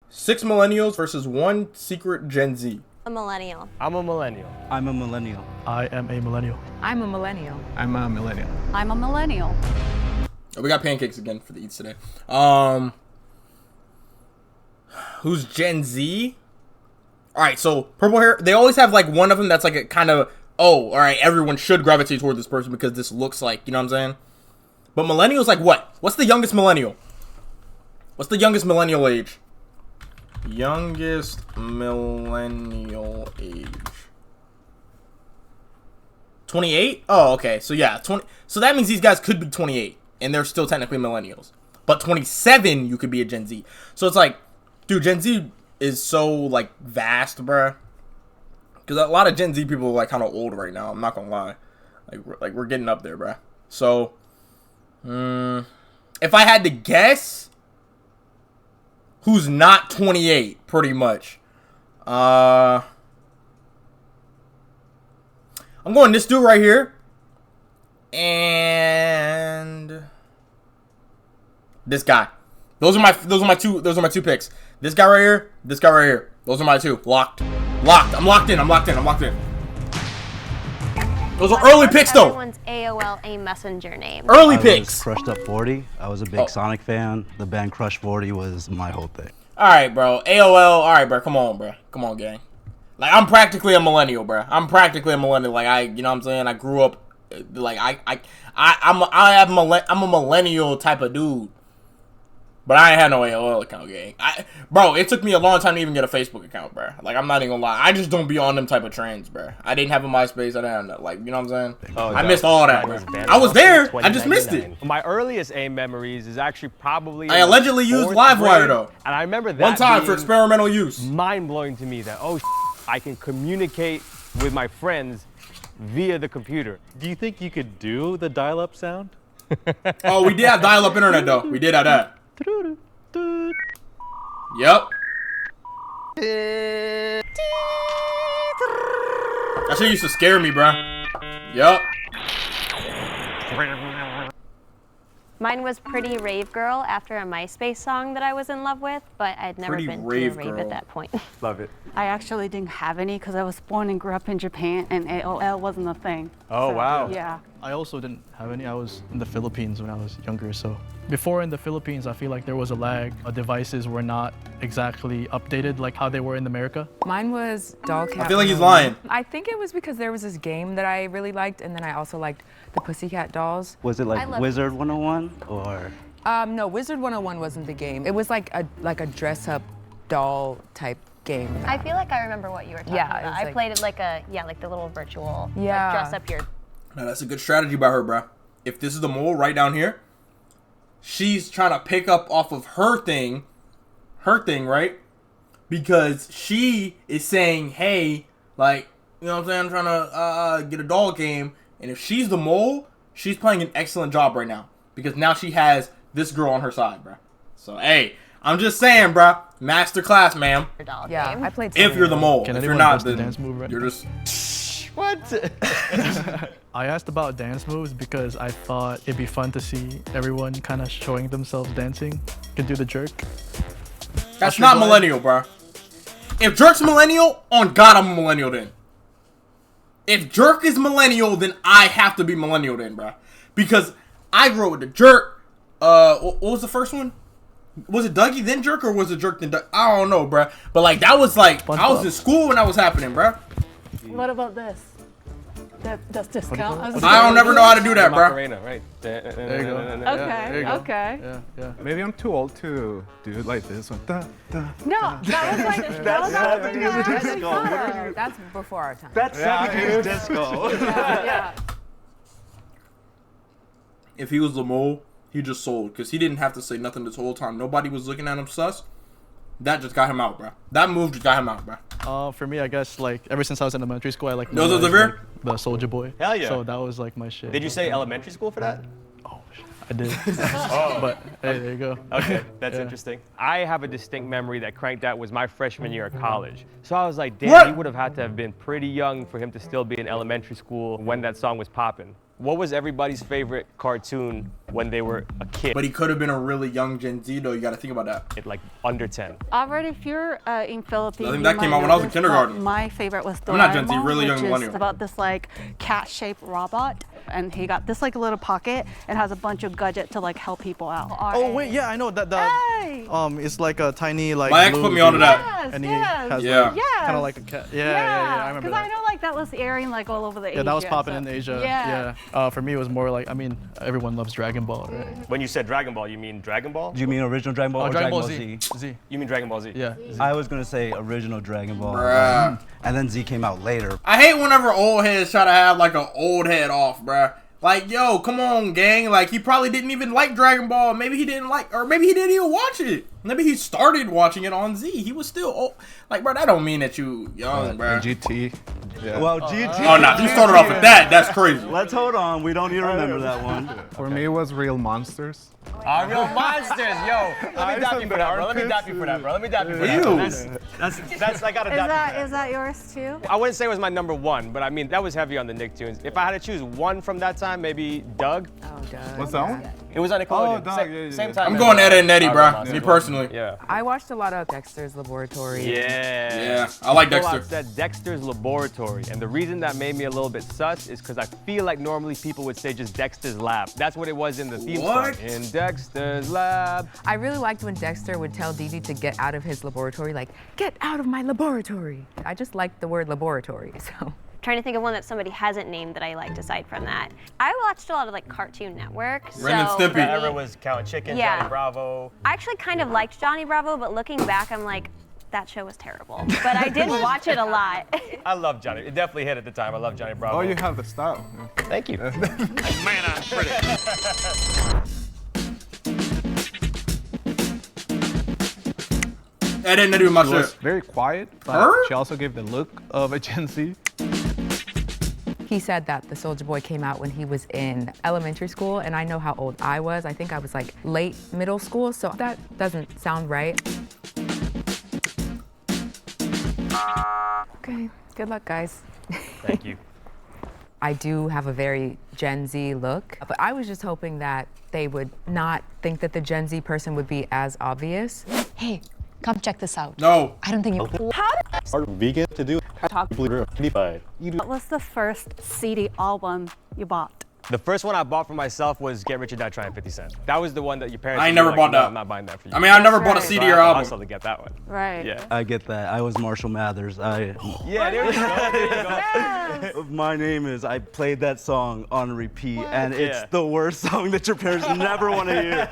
6 millennials versus 1 secret Gen Z. A millennial. I'm a millennial. I'm a millennial. I am a millennial. I'm a millennial. I'm a millennial. I'm a millennial. Oh, we got pancakes again for the eats today. Who's Gen Z? All right, so purple hair. They always have like one of them that's like a kind of, oh, all right, everyone should gravitate toward this person because this looks like, you know what I'm saying? But millennials, like what? What's the youngest millennial? What's the youngest millennial age? Youngest millennial age. 28? Oh, okay. So yeah, 20. So that means these guys could be 28 and they're still technically millennials. But 27, you could be a Gen Z. So it's like, dude, Gen Z is so like vast, bruh. Because a lot of Gen Z people are like kind of old right now. I'm not gonna lie. Like we're getting up there, bruh. So, if I had to guess, who's not 28, pretty much. I'm going this dude right here. And this guy. Those are my two picks. This guy right here, this guy right here. Those are my two. Locked. I'm locked in. Those are early picks though. Everyone's AOL a messenger name. Early picks. Crushed Up 40. I was a big Sonic fan. The band Crush 40 was my whole thing. All right, bro. AOL. All right, bro. Come on, bro. Come on, gang. Like I'm practically a millennial, bro. I'm Like you know what I'm saying? I grew up like I'm a millennial type of dude. But I ain't had no AOL account, gang. Bro, it took me a long time to even get a Facebook account, bro. Like, I'm not even gonna lie. I just don't be on them type of trends, bro. I didn't have a MySpace. I didn't have no, like, you know what I'm saying? Oh, I missed all that, bro. I was there. I just missed it. My earliest AIM memories is actually probably. I allegedly used Livewire, though. And I remember that one time for experimental use. Mind-blowing to me that, I can communicate with my friends via the computer. Do you think you could do the dial-up sound? Oh, we did have dial-up internet, though. We did have that. Yep. That shit used to scare me, bro. Yep. Mine was Pretty Rave Girl after a MySpace song that I was in love with, but I'd never been to a rave at that point. Love it. I actually didn't have any because I was born and grew up in Japan and AOL wasn't a thing. Oh, wow. Yeah. I also didn't have any. I was in the Philippines when I was younger, so before in the Philippines, I feel like there was a lag. Devices were not exactly updated like how they were in America. Mine was Dollcat. I feel like he's lying. I think it was because there was this game that I really liked, and then I also liked the Pussycat Dolls. Was it like Wizard 101 or? No, Wizard 101 wasn't the game. It was like a dress-up doll type game. I feel like I remember what you were talking about. I played it like like the little virtual, like dress up your. Now, that's a good strategy by her, bro. If this is the mole right down here, she's trying to pick up off of her thing, right? Because she is saying, hey, like, you know what I'm saying? I'm trying to get a doll game. And if she's the mole, she's playing an excellent job right now. Because now she has this girl on her side, bro. So, hey, I'm just saying, bro. Masterclass, ma'am. Yeah, I played. If you're the mole. Can if you're anyone not, does the then dance move right you're now? just... What? I asked about dance moves because I thought it'd be fun to see everyone kind of showing themselves dancing. Can do the jerk. That's not millennial, bro. If Jerk's millennial, on God, I'm a millennial then. If Jerk is millennial, then I have to be millennial then, bro. Because I grew up with the Jerk. What was the first one? Was it Dougie then Jerk or was it Jerk then Dougie? I don't know, bro. But like that was like I was in school when that was happening, bro. What about this? Does this count? I don't never know how to do that, bro. Macarena, right? There you go. Okay. Okay. Yeah. Maybe I'm too old to do it like this one. No, that was like That's before our time. That's 70s disco. yeah. If he was the mole, he just sold because he didn't have to say nothing this whole time. Nobody was looking at him sus. That just got him out, bro. That move just got him out, bro. For me, I guess like ever since I was in elementary school, I like Those are the the Soulja Boy. Hell yeah. So that was like my shit. Did you say elementary school for that? Oh, I did. But hey, there you go. Okay, that's interesting. I have a distinct memory that Cranked Out was my freshman year of college. So I was like, damn, he would have had to have been pretty young for him to still be in elementary school when that song was popping. What was everybody's favorite cartoon when they were a kid? But he could have been a really young Gen Z though. You got to think about that. Like under 10. Already, if you're in Philippines, I think you that came might out when know I was in this, kindergarten. but my favorite was Doraemon, I'm not Gen Z, really young which millennial. is about this like cat-shaped robot, and he got this like little pocket and has a bunch of gadgets to like help people out. Oh wait, yeah, I know that. Hey! It's like a tiny like. My ex put me onto that. Yes, And he yes, has Yeah. like, yes. kind of like a cat. Yeah, I remember Because that. I know like that was airing like all over the Asia. Yeah, that was popping so- in Asia. Yeah. For me, it was more like, I mean, everyone loves Dragon Ball, right? When you said Dragon Ball, you mean Dragon Ball? Do you mean original Dragon Ball or Dragon Ball Z. Z. You mean Dragon Ball Z? Yeah. I was gonna say original Dragon Ball, Bruh. and then Z came out later. I hate whenever old heads try to have like an old head off, bruh. Like, yo, come on, gang. Like, he probably didn't even like Dragon Ball. Maybe he didn't like, or maybe he didn't even watch it. Maybe he started watching it on Z. He was still old. Like, bro, that don't mean that you young, bro. GT. Yeah. Well, GT. Oh, nah, if you started off with that, that's crazy. Let's hold on. We don't even remember that one. For me, it was Real Monsters. Real monsters, yo. Let me dap you for that, bro. Let me dap you for that, bro. Let me dap you for that. Ew. That's I gotta dap you for Is that yours too? I wouldn't say it was my number one, but I mean, that was heavy on the Nicktoons. If I had to choose one from that time, maybe Doug. Oh, Doug. What's that one? It was on Nickelodeon. Oh, Doug, Same, yeah. same time. I'm as, going Ed and Eddie, Real bro. Monsters. Me personally. Yeah. I watched a lot of Dexter's Laboratory. Yeah. Yeah, I like People Dexter. have said Dexter's Laboratory, and the reason that made me a little bit sus is because I feel like normally people would say just Dexter's Lab. That's what it was in the theme What? song. In Dexter's Lab. I really liked when Dexter would tell Dee Dee to get out of his laboratory, like, get out of my laboratory. I just liked the word laboratory, so. Trying to think of one that somebody hasn't named that I liked aside from that. I watched a lot of like Cartoon Network. Ren and so Stimpy. for me- Whatever was Count Chicken, Yeah. Johnny Bravo. I actually kind of liked Johnny Bravo, but looking back, I'm like, that show was terrible. But I did watch it a lot. I love Johnny. It definitely hit at the time. I love Johnny Bravo. Oh, you have the style. Thank you. Ed and Eddie with my She was shit. very quiet, but Her? she also gave the look of a Gen Z. He said that the Soulja Boy came out when he was in elementary school, and I know how old I was. I think I was like late middle school, so that doesn't sound right. Okay, good luck, guys. Thank you. I do have a very Gen Z look, but I was just hoping that they would not think that the Gen Z person would be as obvious. Hey, come check this out. No. I don't think you. Are vegan to do? What was the first CD album you bought? The first one I bought for myself was Get Rich or Die Trying 50 Cent. That was the one that your parents. I ain't would be never like, bought "No, that. I'm not buying that for you. I mean, I never bought a right. CD So I or had to album. hustle to get that one. Right. Yeah. I get that. I was Marshall Mathers. Yeah, there you go. There you go. My name is. I played that song on repeat, and it's Yeah. the worst song that your parents never want to hear.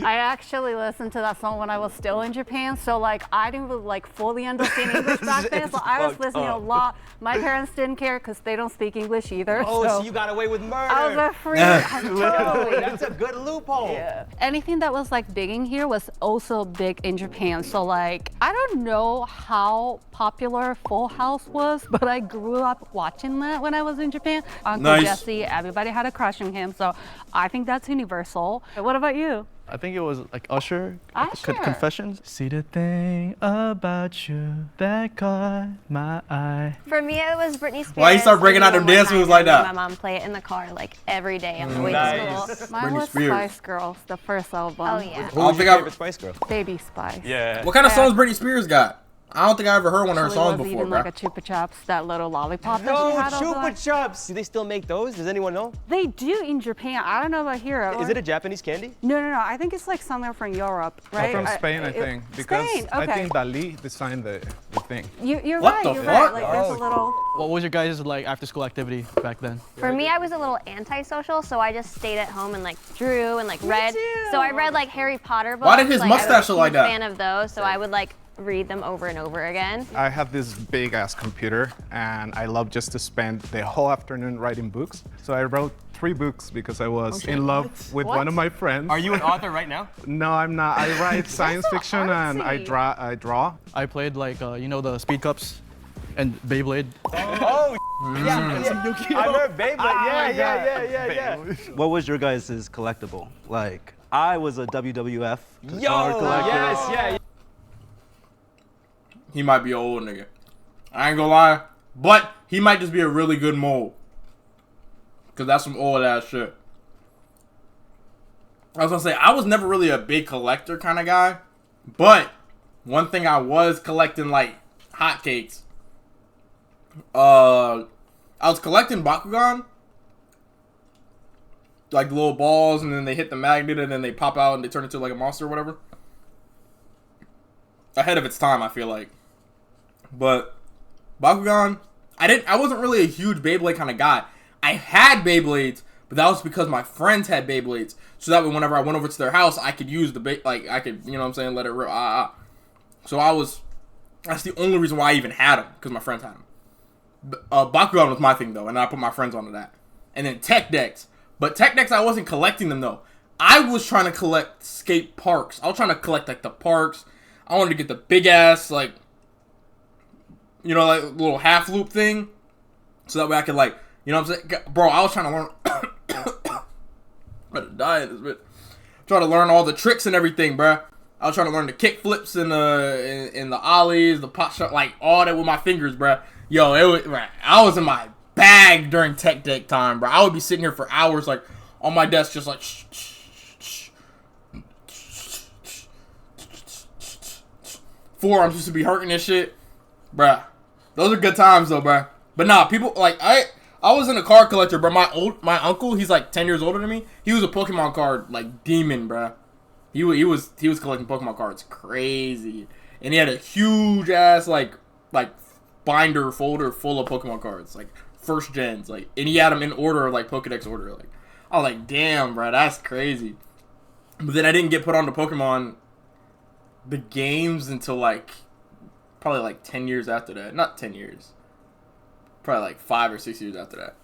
I actually listened to that song when I was still in Japan, so like I didn't like fully understand English back then. So I was fucked listening a up. lot. My parents didn't care because they don't speak English either. Oh, so you got away with murder. I was a free. Totally. That's a good loophole. Anything that was like big in here was also big in Japan. So like I don't know how popular Full House was, but I grew up watching that when I was in Japan. Uncle Nice. Jesse, everybody had a crush on him. So I think that's universal. What about you? I think it was like Usher. Usher. Confessions. See the thing about you that caught my eye. For me, it was Britney Spears. Why you start breaking out them One dance Night moves like and that? My mom play it in the car like every day on the way to Nice. school. Mine Britney was Spears. Spice Girls, the first album. Oh yeah. Who I don't was think your I- favorite Spice Girl? Baby Spice. Yeah. What kind of songs Britney Spears got? I don't think I ever heard one of her Actually songs was before, eating bro. like a Chupa Chups, that little lollipop that No, she had over Chupa there. Chups. Do they still make those? Does anyone know? They do in Japan. I don't know about here. Is it a Japanese candy? No. I think it's like somewhere from Europe, right? From Spain, I think. Because Spain, I okay. think Dali designed the thing. You're What right. the You're fuck? right. Like there's a little. What was your guys' like after school activity back then? For me, I was a little antisocial, so I just stayed at home and like drew and like read. too. So I read like Harry Potter books. Why did his like, mustache I look like was a that? huge fan of those, so I would like read them over and over again. I have this big ass computer and I love just to spend the whole afternoon writing books. So I wrote 3 books because I was in love with one of my friends. Are you an author right now? No, I'm not. I write science so fiction and I artsy. draw. I played like you know the speed cups and Beyblade. Oh, yeah. I remember Beyblade. Yeah. What was your guys' collectible? Like, I was a WWF Yo, guitar collector. yes, yeah. He might be an old nigga. I ain't gonna lie. But he might just be a really good mold. Because that's some old ass shit. I was gonna say, I was never really a big collector kind of guy. But one thing I was collecting like hotcakes. I was collecting Bakugan. Like little balls, and then they hit the magnet, and then they pop out and they turn into like a monster or whatever. Ahead of its time, I feel like. But Bakugan, I wasn't really a huge Beyblade kind of guy. I had Beyblades, but that was because my friends had Beyblades. So that way, whenever I went over to their house, I could use I could, you know what I'm saying, let it rip. So that's the only reason why I even had them, because my friends had them. Bakugan was my thing, though, and I put my friends onto that. And then Tech Decks. But Tech Decks, I wasn't collecting them, though. I was trying to collect skate parks. I was trying to collect, like, the parks. I wanted to get the big-ass, like, you know, like, little half-loop thing. So that way I could, like, you know what I'm saying? Bro, I was trying to learn... I'm about to die in this bit. Trying to learn all the tricks and everything, bro. I was trying to learn the kick flips and the ollies, the pot shot, like, all that with my fingers, bro. Yo, I was in my bag during Tech Deck time, bro. I would be sitting here for hours, like, on my desk, just like, forearms used to be hurting and shit, bruh. Those are good times though, bruh. But nah, people like I was in a card collector, bro. My uncle, he's like 10 years older than me. He was a Pokemon card like demon, bruh. He was collecting Pokemon cards, crazy, and he had a huge ass like binder folder full of Pokemon cards, like first gens, like, and he had them in order, like Pokedex order. Like, I was like, damn, bro, that's crazy. But then I didn't get put on to Pokemon the games until like probably like 10 years after that. Not 10 years. Probably like 5 or 6 years after that.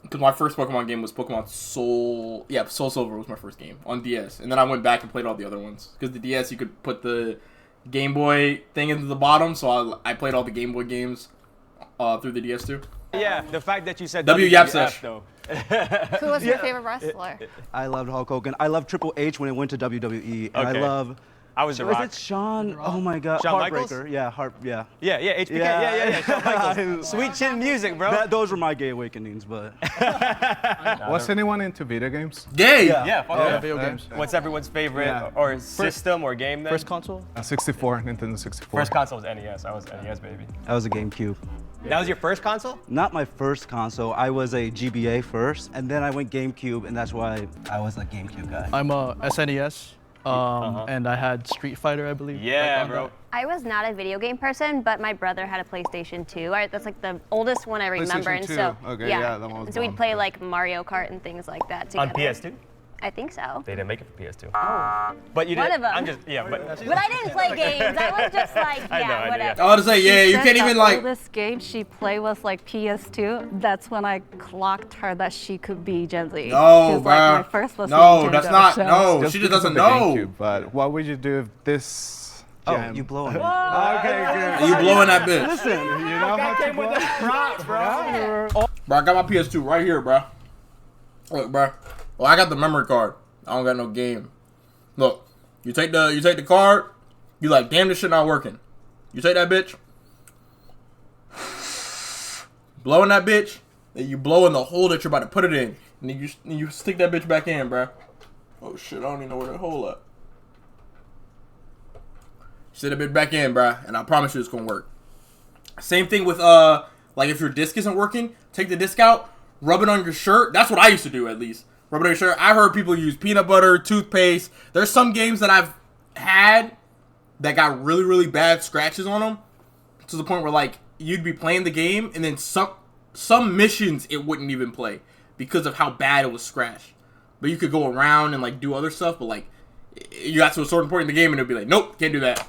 Because my first Pokemon game was Pokemon Soul. Yeah, Soul Silver was my first game on DS. And then I went back and played all the other ones. Because the DS, you could put the Game Boy thing into the bottom. So I played all the Game Boy games through the DS too. Yeah, the fact that you said WWF though. Who was your favorite wrestler? I loved Hulk Hogan. I loved Triple H when it went to WWE. And Okay. I was The Rock. Was it Sean? Oh my God. Shawn Heartbreaker. Michaels? Yeah, Yeah, HBK. Yeah. Shawn Michaels. Sweet chin music, bro. Those were my gay awakenings, but. Was anyone into video games? Gay. Yeah, video games. What's everyone's favorite or system or game then? First console? 64, Nintendo 64. First console was NES. I was NES baby. I was a GameCube. That was your first console? Not my first console. I was a GBA first, and then I went GameCube, and that's why I was a GameCube guy. I'm a SNES, and I had Street Fighter, I believe. Yeah, bro. I was not a video game person, but my brother had a PlayStation 2. That's like the oldest one I remember. PlayStation And 2. so, Okay, yeah. that one was So we'd bomb. play like Mario Kart and things like that together. On PS2? I think so. They didn't make it for PS2. Oh. But you didn't. One of them. I'm just, but. But I didn't play games. I was just like, I know, yeah, whatever. I was to say, yeah, you can't even like. The oldest game she played was like PS2. That's when I clocked her that she could be Gen Z. No, 'Cause, bro. like, my first was No, Nintendo, that's not. so- No, she just because doesn't of the know. GameCube, but what would you do if this Oh, you blowing me. Okay, good. You blowing that bitch. Listen, You know how to blow? Props, bro. Bro, I got my PS2 right here, bro. Look, bro. Well, I got the memory card. I don't got no game. Look, you take the card. You like, damn, this shit not working. You take that bitch. Blowing that bitch. Then you blow in the hole that you're about to put it in. And then you stick that bitch back in, bro. Oh shit, I don't even know where that hole at. Sit that bitch back in, bro. And I promise you it's gonna work. Same thing with like if your disc isn't working, take the disc out, rub it on your shirt. That's what I used to do, at least. Rub it on your shirt. I heard people use peanut butter, toothpaste. There's some games that I've had that got really, really bad scratches on them, to the point where like you'd be playing the game and then some missions it wouldn't even play because of how bad it was scratched. But you could go around and like do other stuff, but like you got to a certain point in the game and it'd be like, nope, can't do that.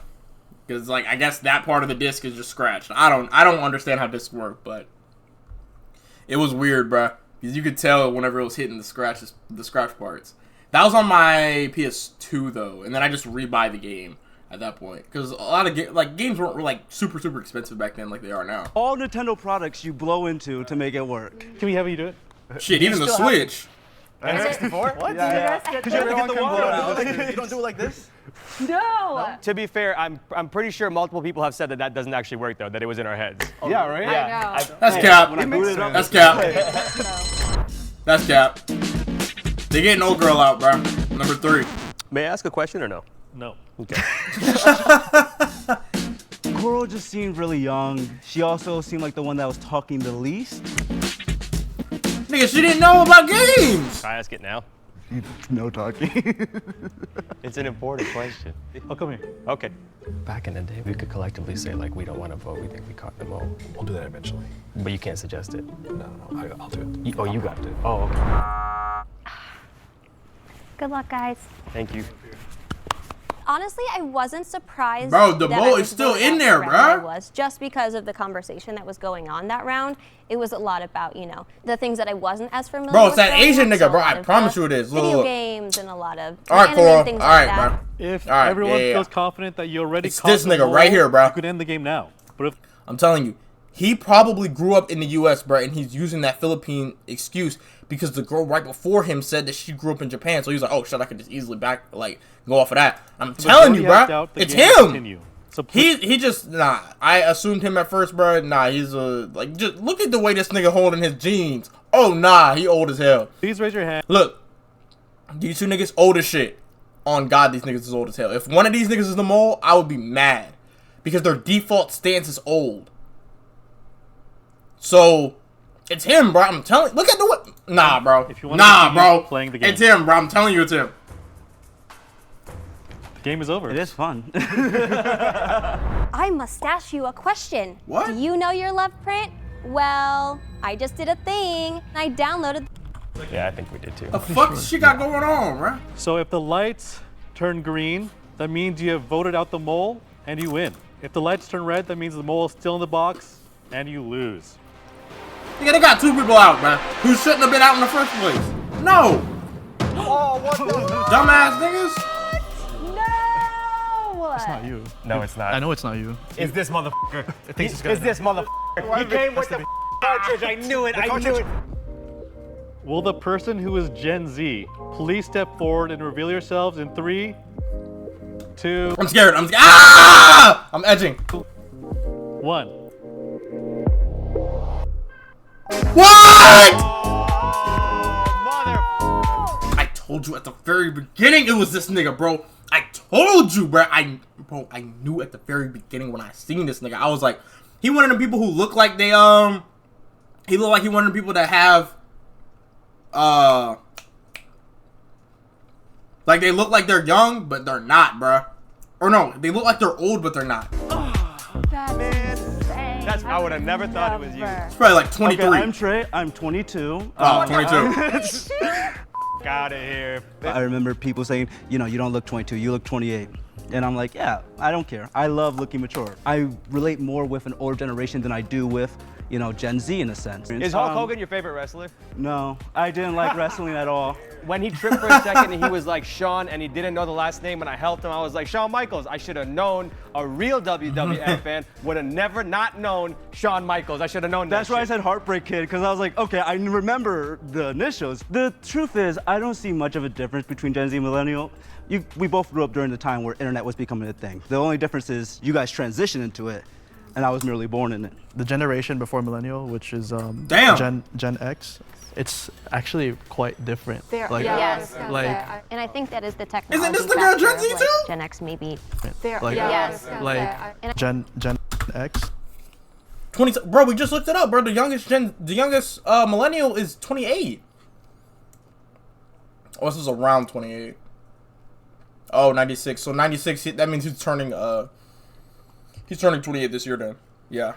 Because like I guess that part of the disc is just scratched. I don't understand how discs work, but it was weird, bruh. Because you could tell whenever it was hitting the scratch parts. That was on my PS2 though, and then I just rebuy the game at that point. Because a lot of games weren't like super expensive back then like they are now. All Nintendo products you blow into to make it work. Can we have you do it? Shit, even the Switch. N64? What? Because you have to get the water. You don't do it like this? No! To be fair, I'm pretty sure multiple people have said that doesn't actually work though, that it was in our heads. Yeah, right? Yeah. That's cap. When I boot it up, That's cap. That's cap. They getting old girl out, bro. Number 3. May I ask a question or no? No. Okay. Coral just seemed really young. She also seemed like the one that was talking the least. Nigga, she didn't know about games. Can I ask it now? No talking. It's an important question. Oh, come here. Okay. Back in the day, we could collectively say, like, we don't want to vote. We think we caught the mole. We'll do that eventually. But you can't suggest it. No, I'll do it. You got it. Oh, okay. Good luck, guys. Thank you. Honestly, I wasn't surprised. Bro, the that mole I is was still voted in out there, the round I bro. was, just because of the conversation that was going on that round. It was a lot about, you know, the things that I wasn't as familiar Bro, with. it's that growing Asian up, nigga, so bro. a lot I of promise the you it is. Video Look. games and a lot of All right, anime Coral. things All like right, that. bro. If All right, everyone yeah. feels confident that you already It's caught this the nigga mole, right here, bro. You could end the game now. But if I'm telling you, he probably grew up in the U.S., bro, and he's using that Philippine excuse because the girl right before him said that she grew up in Japan. So he's like, oh, shit, I could just easily go off of that. I'm telling you, bro. It's him. So he just, nah. I assumed him at first, bro. Nah, he's like, just look at the way this nigga holding his jeans. Oh, nah, he old as hell. Please raise your hand. Look, these 2 niggas old as shit. On God, these niggas is old as hell. If one of these niggas is the mole, I would be mad. Because their default stance is old. So, it's him, bro. I'm telling you. Look at the way. Nah, bro. If you want Nah, to bro. playing the game. It's him, bro. I'm telling you it's him. The game is over. It is fun. I must ask you a question. What? Do you know your love print? Well, I just did a thing. I downloaded. Yeah, I think we did too. The fuck she got going on, bro? So if the lights turn green, that means you have voted out the mole and you win. If the lights turn red, that means the mole is still in the box and you lose. Yeah, they got 2 people out, man. Who shouldn't have been out in the first place. No. Oh, what the? Dumbass niggas. No! It's not you. No, it's not. I know it's not you. Is this motherfucker? It's this motherfucker? He came with the cartridge. I knew it. I knew it. Will the person who is Gen Z please step forward and reveal yourselves in 3, 2, I'm scared. Ah! I'm edging. 1. What? Mother. I told you at the very beginning it was this nigga, bro. I told you, bro. I knew at the very beginning when I seen this nigga. I was like, he one of the people who look like they he looked like he one of the people that have like they look like they're young but they're not, bro. Or no, they look like they're old but they're not. That's I would have never thought it was you. It's probably like 23. Okay, I'm Trey. I'm 22. Oh, 22. Out of here. I remember people saying, you know, you don't look 22, you look 28. And I'm like, yeah, I don't care. I love looking mature. I relate more with an older generation than I do with, you know, Gen Z in a sense. Is Hulk Hogan your favorite wrestler? No, I didn't like wrestling at all. When he tripped for a second and he was like Shawn and he didn't know the last name and I helped him, I was like, Shawn Michaels. I should have known. A real WWF fan would have never not known Shawn Michaels. I should have known that. That's why I said Heartbreak Kid, because I was like, okay, I remember the initials. The truth is, I don't see much of a difference between Gen Z and Millennial. We both grew up during the time where internet was becoming a thing. The only difference is you guys transitioned into it, and I was merely born in it. The generation before Millennial, which is Damn. Gen X, it's actually quite different. Yes. Like, And I think that is the technology. Isn't this the girl factor Gen of, Z like, too? Gen X maybe. like Gen X. 20, bro, we just looked it up, bro. The youngest millennial is 28. Oh, this is around 28. Oh, 96. So 96, that means he's turning 28 this year then. Yeah.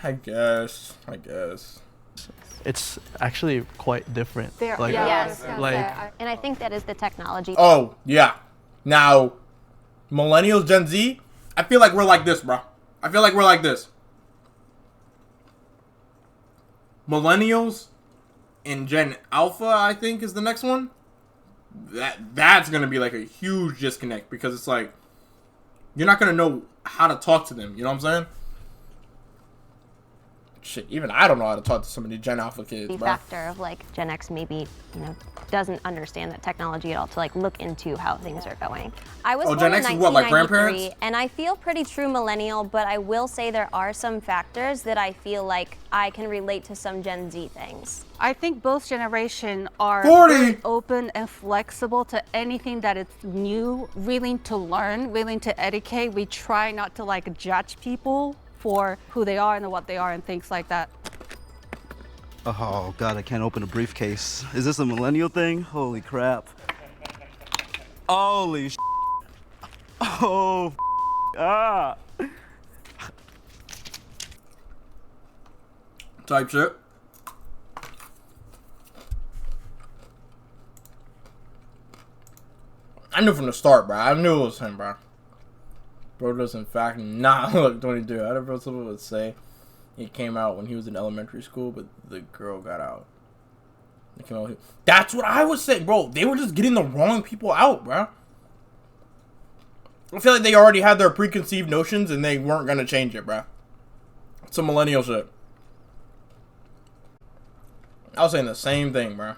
I guess. It's actually quite different. Like, And I think that is the technology. Oh, yeah. Now, millennials, Gen Z, I feel like we're like this, bro. I feel like we're like this. Millennials and Gen Alpha, I think, is the next one. That's going to be like a huge disconnect because it's like, you're not going to know how to talk to them. You know what I'm saying? shit, even I don't know how to talk to some of the Gen Alpha kids, The bro. factor of like Gen X maybe, you know, doesn't understand that technology at all to like look into how things are going. I was born Gen in X is what, like 1993, grandparents? and I feel pretty true millennial, but I will say there are some factors that I feel like I can relate to some Gen Z things. I think both generation are 40. very open and flexible to anything that is new, willing to learn, willing to educate. We try not to like judge people for who they are and what they are and things like that. Oh God, I can't open a briefcase. Is this a millennial thing? Holy crap. Holy sh**. Oh, ah. Type shit. I knew from the start, bro. I knew it was him, bro. Bro does in fact not look 22. I don't know what someone would say. He came out when he was in elementary school, but the girl got out. It came out. That's what I was saying, bro. They were just getting the wrong people out, bro. I feel like they already had their preconceived notions and they weren't gonna change it, bro. Some millennial shit. I was saying the same thing, bro.